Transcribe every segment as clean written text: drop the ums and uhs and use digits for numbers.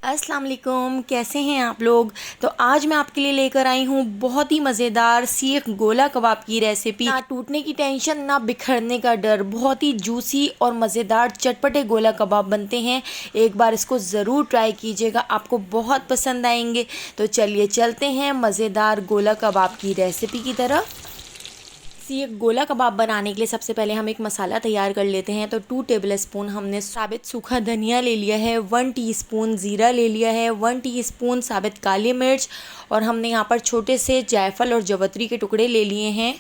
अस्सलाम वालेकुम, कैसे हैं आप लोग। तो आज मैं आपके लिए लेकर आई हूँ बहुत ही मज़ेदार सीख गोला कबाब की रेसिपी। ना टूटने की टेंशन ना बिखरने का डर, बहुत ही जूसी और मज़ेदार चटपटे गोला कबाब बनते हैं। एक बार इसको ज़रूर ट्राई कीजिएगा, आपको बहुत पसंद आएंगे। तो चलिए चलते हैं मज़ेदार गोला कबाब की रेसिपी की तरफ। ये गोला कबाब बनाने के लिए सबसे पहले हम एक मसाला तैयार कर लेते हैं। तो 2 टेबल स्पून हमने साबित सूखा धनिया ले लिया है, 1 टीस्पून ज़ीरा ले लिया है, 1 टीस्पून साबित काली मिर्च, और हमने यहाँ पर छोटे से जायफल और जवतरी के टुकड़े ले लिए हैं।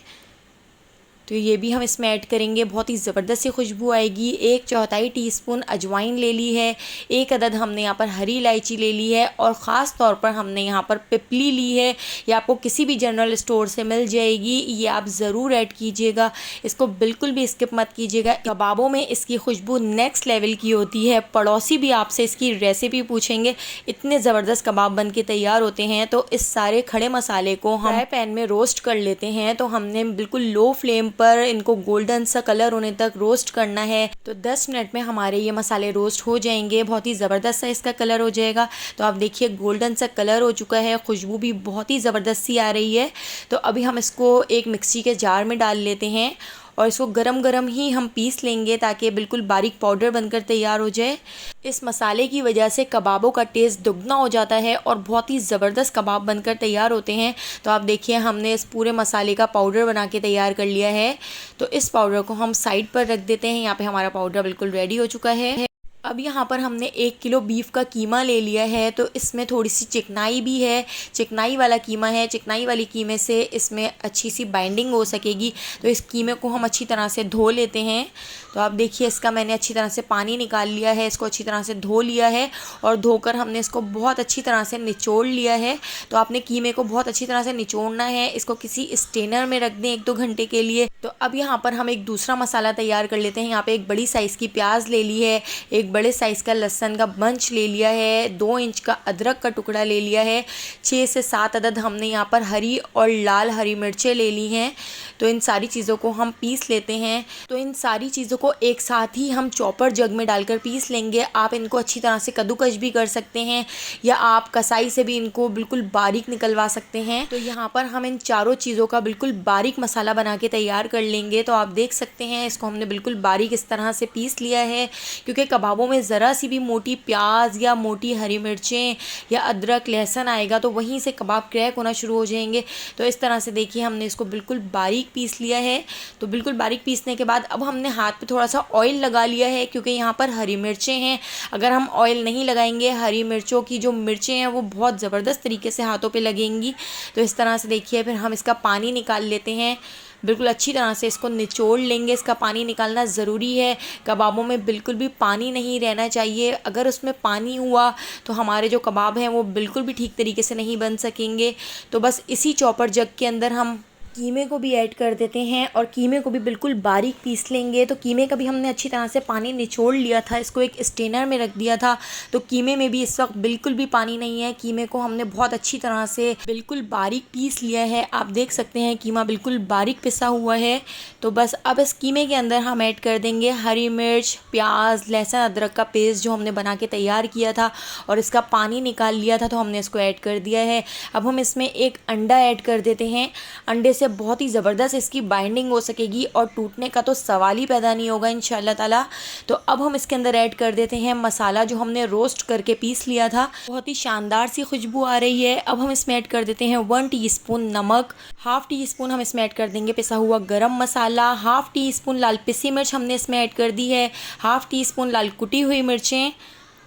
तो ये भी हम इसमें ऐड करेंगे, बहुत ही ज़बरदस्त सी खुशबू आएगी। 1/4 टीस्पून अजवाइन ले ली है, 1 अदद हमने यहाँ पर हरी इलायची ले ली है, और ख़ास तौर पर हमने यहाँ पर पिपली ली है। ये आपको किसी भी जनरल स्टोर से मिल जाएगी, ये आप ज़रूर ऐड कीजिएगा। इसको बिल्कुल भी स्किप मत कीजिएगा, कबाबों में इसकी खुशबू नेक्स्ट लेवल की होती है। पड़ोसी भी आपसे इसकी रेसिपी पूछेंगे, इतने ज़बरदस्त कबाब बन के तैयार होते हैं। तो इस सारे खड़े मसाले को हम फ्राई पैन में रोस्ट कर लेते हैं। तो हमने बिल्कुल लो फ्लेम पर इनको गोल्डन सा कलर होने तक रोस्ट करना है। तो 10 मिनट में हमारे ये मसाले रोस्ट हो जाएंगे, बहुत ही ज़बरदस्त सा इसका कलर हो जाएगा। तो आप देखिए गोल्डन सा कलर हो चुका है, खुशबू भी बहुत ही ज़बरदस्त सी आ रही है। तो अभी हम इसको एक मिक्सी के जार में डाल लेते हैं और इसको गरम गरम ही हम पीस लेंगे ताकि बिल्कुल बारीक पाउडर बनकर तैयार हो जाए। इस मसाले की वजह से कबाबों का टेस्ट दुगना हो जाता है और बहुत ही ज़बरदस्त कबाब बनकर तैयार होते हैं। तो आप देखिए हमने इस पूरे मसाले का पाउडर बना के तैयार कर लिया है। तो इस पाउडर को हम साइड पर रख देते हैं। यहाँ पे हमारा पाउडर बिल्कुल रेडी हो चुका है। अब यहाँ पर हमने 1 किलो बीफ का कीमा ले लिया है। तो इसमें थोड़ी सी चिकनाई भी है, चिकनाई वाला कीमा है। चिकनाई वाली कीमे से इसमें अच्छी सी बाइंडिंग हो सकेगी। तो इस कीमे को हम अच्छी तरह से धो लेते हैं। तो आप देखिए इसका मैंने अच्छी तरह से पानी निकाल लिया है, इसको अच्छी तरह से धो लिया है, और धोकर हमने इसको बहुत अच्छी तरह से निचोड़ लिया है। तो आपने कीमे को बहुत अच्छी तरह से निचोड़ना है, इसको किसी स्टेनर में रख दें 1-2 घंटे के लिए। तो अब यहाँ पर हम एक दूसरा मसाला तैयार कर लेते हैं। यहाँ पे एक बड़ी साइज़ की प्याज ले ली है, एक बड़े साइज़ का लहसुन का बंच ले लिया है, 2 इंच का अदरक का टुकड़ा ले लिया है, 6 से 7 अदद हमने यहाँ पर हरी और लाल हरी मिर्चें ले ली हैं। तो इन सारी चीज़ों को हम पीस लेते हैं। तो इन सारी चीज़ों को एक साथ ही हम चॉपर जग में डालकर पीस लेंगे। आप इनको अच्छी तरह से कद्दूकस भी कर सकते हैं, या आप कसाई से भी इनको बिल्कुल बारीक निकलवा सकते हैं। तो यहाँ पर हम इन चारों चीज़ों का बिल्कुल बारीक मसाला बना के तैयार कर लेंगे। तो आप देख सकते हैं इसको हमने बिल्कुल बारीक इस तरह से पीस लिया है, क्योंकि कबाबों में ज़रा सी भी मोटी प्याज या मोटी हरी मिर्चें या अदरक लहसुन आएगा तो वहीं से कबाब क्रैक होना शुरू हो जाएंगे। तो इस तरह से देखिए हमने इसको बिल्कुल बारीक पीस लिया है। तो बिल्कुल बारीक पीसने के बाद अब हमने हाथ पे थोड़ा सा ऑयल लगा लिया है, क्योंकि यहाँ पर हरी मिर्चें हैं। अगर हम ऑयल नहीं लगाएंगे, हरी मिर्चों की जो मिर्चें हैं वो बहुत ज़बरदस्त तरीके से हाथों पे लगेंगी। तो इस तरह से देखिए फिर हम इसका पानी निकाल लेते हैं। बिल्कुल अच्छी तरह से इसको निचोड़ लेंगे, इसका पानी निकालना ज़रूरी है। कबाबों में बिल्कुल भी पानी नहीं रहना चाहिए, अगर उसमें पानी हुआ तो हमारे जो कबाब हैं वो बिल्कुल भी ठीक तरीके से नहीं बन सकेंगे। तो बस इसी चॉपर जग के अंदर हम कीमे को भी ऐड कर देते हैं और कीमे को भी बिल्कुल बारीक पीस लेंगे। तो कीमे का भी हमने अच्छी तरह से पानी निचोड़ लिया था, इसको एक स्टेनर में रख दिया था। तो कीमे में भी इस वक्त बिल्कुल भी पानी नहीं है। कीमे को हमने बहुत अच्छी तरह से बिल्कुल बारीक पीस लिया है। आप देख सकते हैं कीमा बिल्कुल बारीक पिसा हुआ है। तो बस अब इस कीमे के अंदर हम ऐड कर देंगे हरी मिर्च, प्याज, लहसुन, अदरक का पेस्ट जो हमने बना के तैयार किया था और इसका पानी निकाल लिया था, तो हमने इसको ऐड कर दिया है। अब हम इसमें एक अंडा ऐड कर देते हैं। अंडे से बहुत ही ज़बरदस्त इसकी बाइंडिंग हो सकेगी और टूटने का तो सवाल ही पैदा नहीं होगा इंशाल्लाह ताला। तो अब हम इसके अंदर ऐड कर देते हैं मसाला जो हमने रोस्ट करके पीस लिया था। बहुत ही शानदार सी खुशबू आ रही है। अब हम इसमें ऐड कर देते हैं 1 टीस्पून नमक, 1/2 टीस्पून हम इसमें ऐड कर देंगे पिसा हुआ गरम मसाला, 1/2 टीस्पून लाल पिसी मिर्च हमने इसमें ऐड कर दी है, 1/2 टीस्पून लाल कुटी हुई मिर्चें,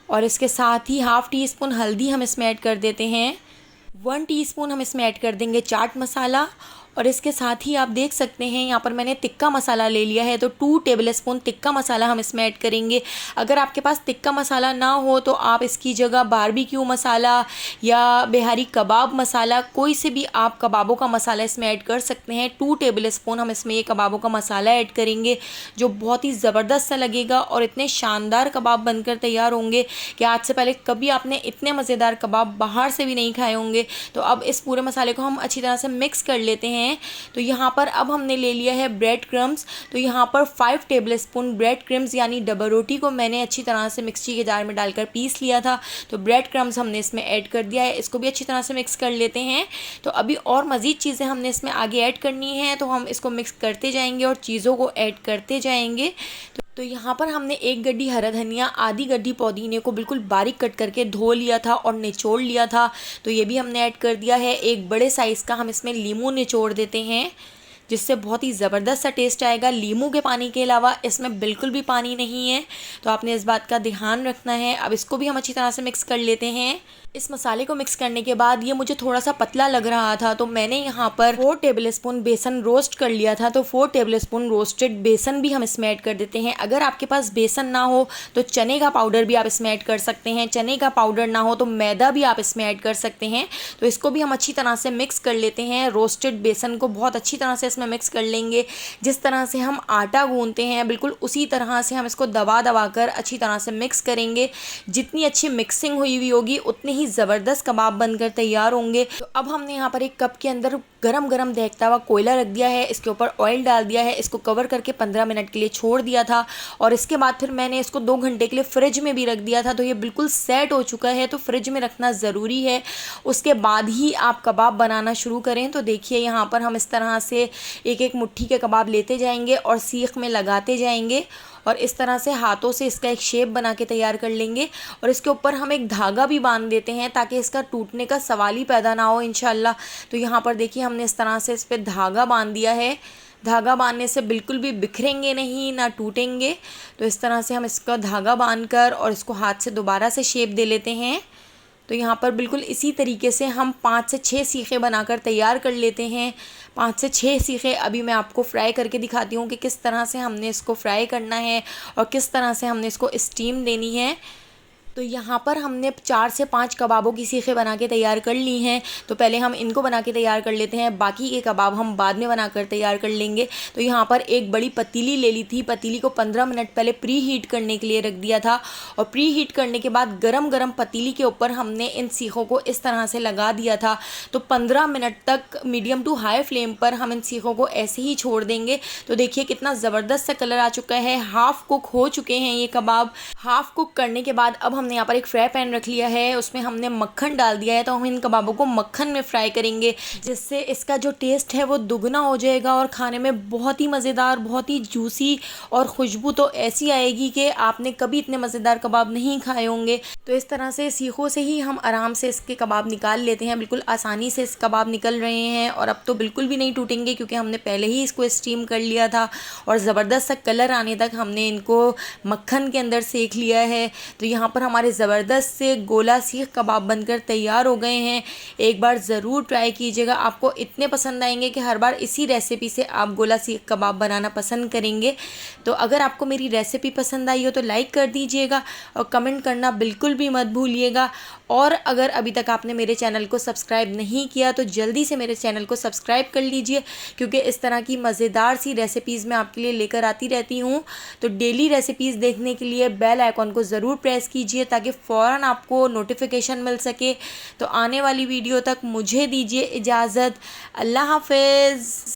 और इसके साथ ही 1/2 टीस्पून हल्दी हम इसमें ऐड कर देते हैं। 1 टीस्पून हम इसमें ऐड कर देंगे चाट मसाला, और इसके साथ ही आप देख सकते हैं यहाँ पर मैंने तिक्का मसाला ले लिया है। तो 2 टेबल स्पून तिक्का मसाला हम इसमें ऐड करेंगे। अगर आपके पास तिक्का मसाला ना हो तो आप इसकी जगह बारबेक्यू मसाला या बिहारी कबाब मसाला, कोई से भी आप कबाबों का मसाला इसमें ऐड कर सकते हैं। 2 टेबल स्पून हम इसमें ये कबाबों का मसाला ऐड करेंगे, जो बहुत ही ज़बरदस्त सा लगेगा और इतने शानदार कबाब बनकर तैयार होंगे कि आज से पहले कभी आपने इतने मज़ेदार कबाब बाहर से भी नहीं खाए होंगे। तो अब इस पूरे मसाले को हम अच्छी तरह से मिक्स कर लेते हैं। हैं। तो यहाँ पर अब हमने ले लिया है ब्रेड क्रम्स। तो यहाँ पर 5 टेबलस्पून ब्रेड क्रम्स यानी डबल रोटी को मैंने अच्छी तरह से मिक्सी के जार में डालकर पीस लिया था। तो ब्रेड क्रम्स हमने इसमें ऐड कर दिया है, इसको भी अच्छी तरह से मिक्स कर लेते हैं। तो अभी और मज़ीद चीज़ें हमने इसमें आगे ऐड करनी है, तो हम इसको मिक्स करते जाएंगे और चीज़ों को ऐड करते जाएंगे। तो यहाँ पर हमने 1 गड्डी हरा धनिया, आधी गड्डी पुदीने को बिल्कुल बारीक कट करके धो लिया था और निचोड़ लिया था, तो ये भी हमने ऐड कर दिया है। एक बड़े साइज़ का हम इसमें नींबू निचोड़ देते हैं, जिससे बहुत ही ज़बरदस्त सा टेस्ट आएगा। नींबू के पानी के अलावा इसमें बिल्कुल भी पानी नहीं है, तो आपने इस बात का ध्यान रखना है। अब इसको भी हम अच्छी तरह से मिक्स कर लेते हैं। इस मसाले को मिक्स करने के बाद ये मुझे थोड़ा सा पतला लग रहा था, तो मैंने यहाँ पर 4 टेबलस्पून बेसन रोस्ट कर लिया था। तो 4 टेबलस्पून रोस्टेड बेसन भी हम इसमें ऐड कर देते हैं। अगर आपके पास बेसन ना हो तो चने का पाउडर भी आप इसमें ऐड कर सकते हैं, चने का पाउडर ना हो तो मैदा भी आप इसमें ऐड कर सकते हैं। तो इसको भी हम अच्छी तरह से मिक्स कर लेते हैं। रोस्टेड बेसन को बहुत अच्छी तरह से इसमें मिक्स कर लेंगे। जिस तरह से हम आटा गूंथते हैं बिल्कुल उसी तरह से हम इसको दबा दबा कर अच्छी तरह से मिक्स करेंगे। जितनी अच्छी मिक्सिंग हुई होगी उतनी ज़बरदस्त कबाब बनकर तैयार होंगे। तो अब हमने यहाँ पर एक कप के अंदर गरम गरम दहकता हुआ कोयला रख दिया है, इसके ऊपर ऑयल डाल दिया है, इसको कवर करके 15 मिनट के लिए छोड़ दिया था और इसके बाद फिर मैंने इसको 2 घंटे के लिए फ्रिज में भी रख दिया था। तो ये बिल्कुल सेट हो चुका है, तो फ्रिज में रखना ज़रूरी है, उसके बाद ही आप कबाब बनाना शुरू करें। तो देखिए यहाँ पर हम इस तरह से एक एक मुट्ठी के कबाब लेते जाएंगे और सीख में लगाते जाएंगे और इस तरह से हाथों से इसका एक शेप बना के तैयार कर लेंगे। और इसके ऊपर हम एक धागा भी बांध देते हैं ताकि इसका टूटने का सवाल ही पैदा ना हो इंशाल्लाह। तो यहाँ पर देखिए हमने इस तरह से इस पर धागा बांध दिया है। धागा बांधने से बिल्कुल भी बिखरेंगे नहीं, ना टूटेंगे। तो इस तरह से हम इसका धागा बांधकर और इसको हाथ से दोबारा से शेप दे लेते हैं। तो यहाँ पर बिल्कुल इसी तरीके से हम 5 से 6 सीखे बनाकर तैयार कर लेते हैं। 5 से 6 सीखे अभी मैं आपको फ्राई करके दिखाती हूँ कि किस तरह से हमने इसको फ्राई करना है और किस तरह से हमने इसको स्टीम देनी है। तो यहाँ पर हमने 4 से 5 कबाबों की सीखें बना के तैयार कर ली हैं। तो पहले हम इनको बना के तैयार कर लेते हैं, बाकी के कबाब हम बाद में बनाकर तैयार कर लेंगे। तो यहाँ पर एक बड़ी पतीली ले ली थी, पतीली को 15 मिनट पहले प्री हीट करने के लिए रख दिया था और प्री हीट करने के बाद गरम गरम पतीली के ऊपर हमने इन सीखों को इस तरह से लगा दिया था। तो 15 मिनट तक मीडियम टू हाई फ्लेम पर हम इन सीखों को ऐसे ही छोड़ देंगे। तो देखिए कितना ज़बरदस्त सा कलर आ चुका है, हाफ़ कुक हो चुके हैं ये कबाब। हाफ़ कुक करने के बाद अब हमने यहाँ पर एक फ्राई पैन रख लिया है, उसमें हमने मक्खन डाल दिया है। तो हम इन कबाबों को मक्खन में फ्राई करेंगे, जिससे इसका जो टेस्ट है वो दुगना हो जाएगा और खाने में बहुत ही मज़ेदार, बहुत ही जूसी और खुशबू तो ऐसी आएगी कि आपने कभी इतने मज़ेदार कबाब नहीं खाए होंगे। तो इस तरह से सीखों से ही हम आराम से इसके कबाब निकाल लेते हैं, बिल्कुल आसानी से इस कबाब निकल रहे हैं और अब तो बिल्कुल भी नहीं टूटेंगे क्योंकि हमने पहले ही इसको स्टीम कर लिया था और ज़बरदस्त सा कलर आने तक हमने इनको मक्खन के अंदर सेक लिया है। तो यहाँ पर हमारे ज़बरदस्त से गोला सीख कबाब बनकर तैयार हो गए हैं। एक बार ज़रूर ट्राई कीजिएगा, आपको इतने पसंद आएंगे कि हर बार इसी रेसिपी से आप गोला सीख कबाब बनाना पसंद करेंगे। तो अगर आपको मेरी रेसिपी पसंद आई हो तो लाइक कर दीजिएगा और कमेंट करना बिल्कुल भी मत भूलिएगा। और अगर अभी तक आपने मेरे चैनल को सब्सक्राइब नहीं किया तो जल्दी से मेरे चैनल को सब्सक्राइब कर लीजिए, क्योंकि इस तरह की मज़ेदार सी रेसिपीज़ मैं आपके लिए लेकर आती रहती हूँ। तो डेली रेसिपीज़ देखने के लिए बेल आइकॉन को ज़रूर प्रेस कीजिए ताकि फ़ौरन आपको नोटिफिकेशन मिल सके। तो आने वाली वीडियो तक मुझे दीजिए इजाज़त। अल्लाह हाफ़िज़।